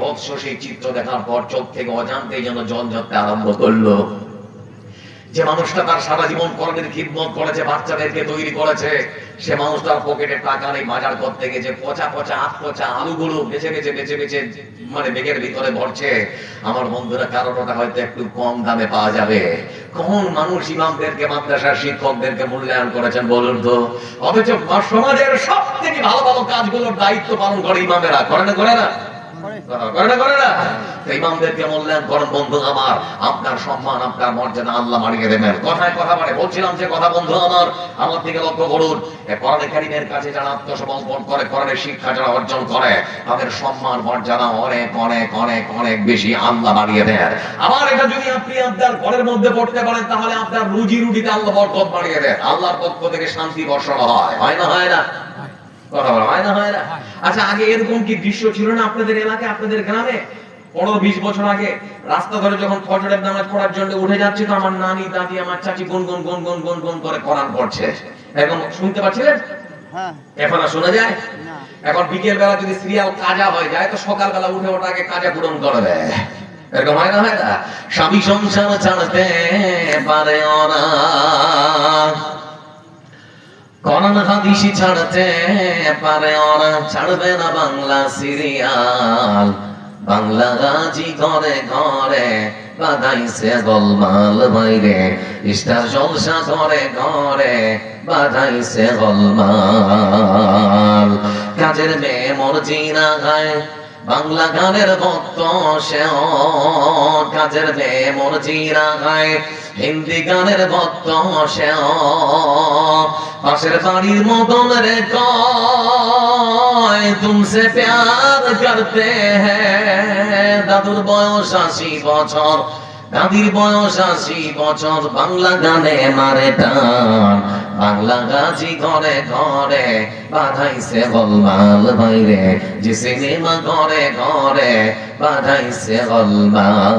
বৎস সেই চিত্র দেখার পর চোখ থেকে অজান্তেই যেন জল ঝরতে আরম্ভ করলো। যে মানুষটা তার সারা জীবন কর্মের খিদমত করেছে, বাচ্চাদেরকে তৈরি করেছে, সে মানুষটার পকেটে টাকা নেই, বাজার করতে গেছে পচা পচা আখ পচা আলুগুলো বেছে বেছে বেছে বেছে মানে বেগের ভিতরে ভরছে। আমার বন্ধুরা, কারণ ওটা হয়তো একটু কম দামে পাওয়া যাবে। কোন মানুষ ইমামদেরকে, মাদ্রাসার শিক্ষকদেরকে মূল্যায়ন করেছেন বলুন তো? অথচ সমাজের সব থেকে ভালো ভালো কাজগুলোর দায়িত্ব পালন করে ইমামেরা। করে না করে না? ইমামদেরকে মূল্যায়ন করেন বন্ধু আমার। আপনার সম্মান, আপনার মর্যাদা আল্লাহ বাড়িয়ে দেবেন। কথায় কথা মানে বলছিলাম যে কথা বন্ধু আমার দিকে লক্ষ্য করুন। কোরআনে কারীমের কাছে যারা আত্মসমর্পণ করে, কোরআনের শিক্ষা যারা অর্জন করে, তাদের সম্মান মর্যাদা অনেক অনেক অনেক অনেক বেশি আল্লাহ বাড়িয়ে দেন। আবার এটা যদি আপনি আপনার ঘরের মধ্যে পড়তে পারেন, তাহলে আপনার রুজি রুটিতে আল্লাহ বরকত বাড়িয়ে দেন। আল্লাহর পক্ষ থেকে শান্তি বর্ষণ হয়। হয় না হয় না? আচ্ছা, আগে এরকম কি দৃশ্য ছিল না আপনাদের এলাকায়, আপনাদের গ্রামে? 15-20 বছর আগে রাস্তা ধরে যখন ফজরের নামাজ পড়ার জন্য উঠে যাচ্ছে, তো আমার নানি দাদি আমার চাচি গুনগুন গুনগুন গুনগুন করে কোরআন পড়ছে। এখন শুনতে পাচ্ছিলেন? এখন আর শোনা যায় না। এখন বিকেল বেলা যদি সিরিয়াল কাজা হয়ে যায়, তো সকাল বেলা উঠে ওটা আগে কাজা পূরণ করবে। এরকম হয় না হয় না? স্বামী সংসার ছাড়তে পারে ওরা, কোরআন হাদিস ছাড়তে পারে ওরা, ছাড়বে না বাংলা সিরিয়াল। বাংলা গাজি ঘরে ঘরে বাধাইছে গোলমাল, বাইরে স্টার জলসা ঘরে ঘরে বাধাইছে গোলমাল। কাজের মেয়ে মর্জি না গায়, বাংলা গানের ভক্ত সেও। কাজের মেয়ে মর্জি না গায়, হিন্দি গানের ভক্ত সেও। পাশের বাড়ির মতন রে কয় তুমসে প্যার করতে হ্যাঁ। দাদুর বয়স 80 বছর, দাদির বয়স 80 বছর, বাংলা গানে মারে টান। বাংলা গাজি ঘরে ঘরে বাধাইছে গোলমাল, বাইরে যে সিনেমা ঘরে ঘরে বাধাইছে গোলমাল।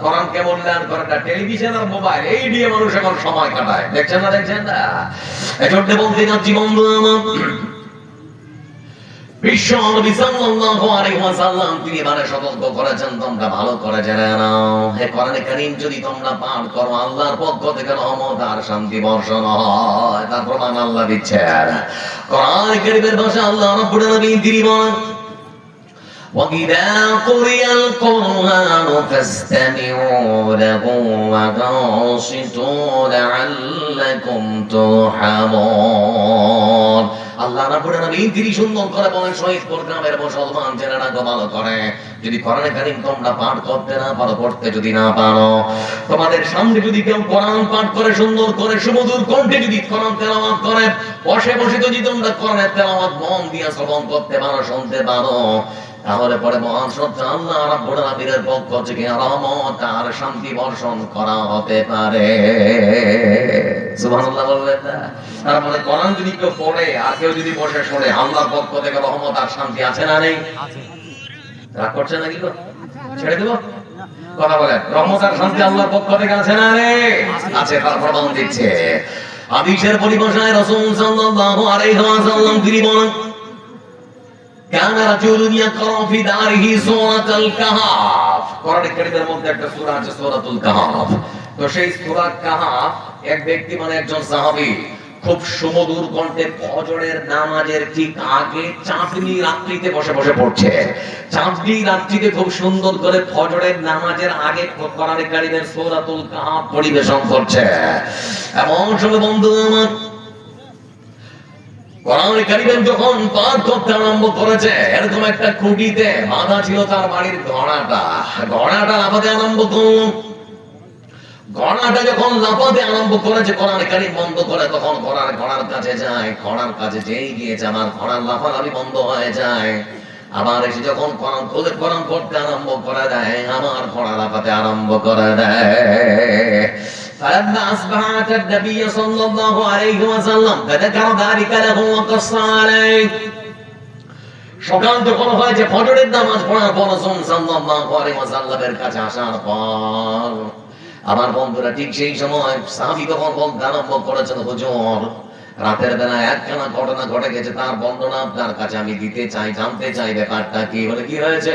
কোরআনকে মূল্যায়ন করে না টেলিভিশন আর মোবাইল, এই দিয়ে মানুষ এখন সময় কাটায়। দেখছেন না দেখছেন না? এজন্য বলতে যাচ্ছি বন্ধু আমার, বিশ্ব নবী সাল্লাল্লাহু আলাইহি ওয়াসাল্লাম তিনি এবারে সতর্ক করেছেন, তোমরা ভালো করে জেনে নাও, হে কোরআনে কারীম যদি তোমরা পাঠ করো, আল্লাহর পক্ষ থেকে রহমত আর শান্তি বর্ষণ হয়। তার প্রমাণ আল্লাহ দিচ্ছেন। কোরআনে কারীমের ভাষা আল্লাহ রাব্বুল আলামিন তিনি বলেন, وَإِذَا قُرِئَ الْقُرْآنُ فَاسْتَمِعُوا لَهُ وَأَنصِتُوا لَعَلَّكُمْ تُرْحَمُونَ। আল্লাহ রাব্বুল আলামিন তিনি সুন্দর করে বলেন, শহীদ প্রোগ্রামের মুসলমান জেনে রাখো ভালো করে, যদি কোরআনে কারীম তোমরা পাঠ করতে না পারো, পড়তে যদি না পারো, তোমাদের সামনে যদি কেউ কোরআন পাঠ করে সুন্দর করে সুমধুর কণ্ঠে যদি কোরআন তেলাওয়াত করে, বসে বসে যদি তোমরা কোরআনের তেলাওয়াত মন দিয়ে শ্রবণ করতে পারো, শুনতে পারো, তাহলে পরে মহান সত্য আল্লাহ রাব্বুল আলামিনের পক্ষ থেকে রহমত আর শান্তি বর্ষণ করা হতে পারে। সুবহানাল্লাহ বলবেন না? তার মানে কোরআন যদি কেউ পড়ে আর কেউ যদি বসে শোনে, আল্লাহর পক্ষ থেকে রহমত আর শান্তি আছে না নেই? রাগ করছে নাকি গো? ছেড়ে দেব? কথা বলেন, রহমত আর শান্তি আল্লাহর পক্ষ থেকে আছে না নেই? আছে, তার প্রমাণ দিচ্ছে। হাদিসের পরিভাষায় রাসূল সাল্লাল্লাহু আলাইহি ওয়াসাল্লাম তিনি বলেন, কানা রাজুলুন ইয়াকরা ফি দারিহি সূরাতুল কাহফ। কোরআনে কারীমের মধ্যে একটা সূরা আছে সূরাতুল কাহফ। তো সেই সূরা কাহফ এক ব্যক্তি মানে একজন সাহাবী খুব সুমধুর কণ্ঠে ফজরের নামাজের ঠিক আগে চাঁদনি রাত্রিতে বসে বসে পড়ছে। চাঁদনি রাত্রিতে খুব সুন্দর করে ফজরের নামাজের আগে কোরআনে কারীমের সূরাতুল কাহফ পরিবেশন করছে। এমন সময় বন্ধু আমার, কোরআন কারীম যখন পাঠ করতে আরম্ভ করেছে, এরকম একটা খুঁটিতে বাঁধা ছিল তার বাড়ির ঘোড়াটা। ঘোড়াটা লাফাতে আরম্ভ করল। ঘোড়াটা যখন লাফাতে আরম্ভ করেছে, কোরআন কারীম বন্ধ করে, তখন ঘোড়ার কাছে যায়। ঘোড়ার কাছে যেই গিয়েছে, আমার ঘোড়ার লাফালাফি বন্ধ হয়ে যায়। আবার এসে যখন কোরআন খুলে কোরআন পড়তে আরম্ভ করে দেয়, আমার ঘোড়া লাফাতে আরম্ভ করে দেয়। فلما أصبح أتى النبي صلى الله عليه وسلم فذكر ذلك له وقص عليه। সকাল যখন হয়েছে, ফজরের নামাজ পড়ার পর রাসূল সাল্লাল্লাহু আলাইহি ওয়াসাল্লামের কাছে আসার পর আমার বন্ধুরা ঠিক সেই সময় সাহাবী তখন বলতে আরম্ভ করেছেন, হুজুর রাতের বেলা একখানা ঘটনা ঘটে গেছে, তার বর্ণনা আপনার কাছে আমি দিতে চাই, জানতে চাই ব্যাপারটা কি হলে কি হয়েছে।